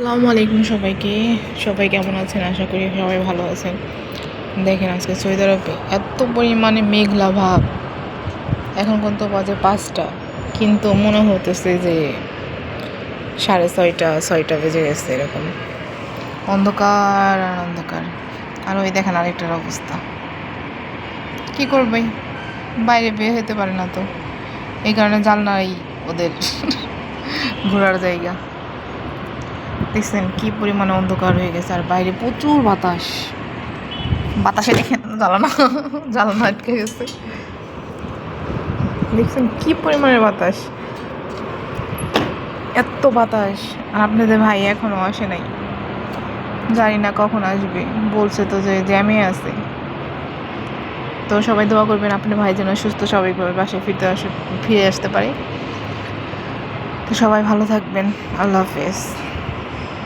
আসসালামু আলাইকুম সবাইকে। সবাই কেমন আছেন? আশা করি সবাই ভালো আছেন। দেখেন আজকে সৌদি আরবে এত পরিমাণে মেঘলা ভাব। এখন কিন্তু বাজে ৫টা, কিন্তু মনে হতেছে যে ৬:৩০ ৬টা বেজে গেছে। এরকম অন্ধকার আর অন্ধকার। আর ওই দেখেন আরেকটার অবস্থা। কী করবে, বাইরে বের হতে পারে না তো, এই কারণে জানলাই ওদের ঘোরার জায়গা। দেখছেন কি পরিমাণে অন্ধকার হয়ে গেছে, আর বাইরে প্রচুর বাতাস। বাতাসে দেখেন জ্বালানা আটকে গেছে। দেখছেন কি পরিমাণের বাতাস, এত বাতাস। আর আপনাদের ভাই এখনো আসে নাই, জানি না কখন আসবে। বলছে তো যে জ্যামে আছে। তো সবাই দোয়া করবেন আপনার ভাই যেন সুস্থ স্বাভাবিকভাবে বাসায় ফিরে আসতে পারে। তো সবাই ভালো থাকবেন। আল্লাহ হাফেজ।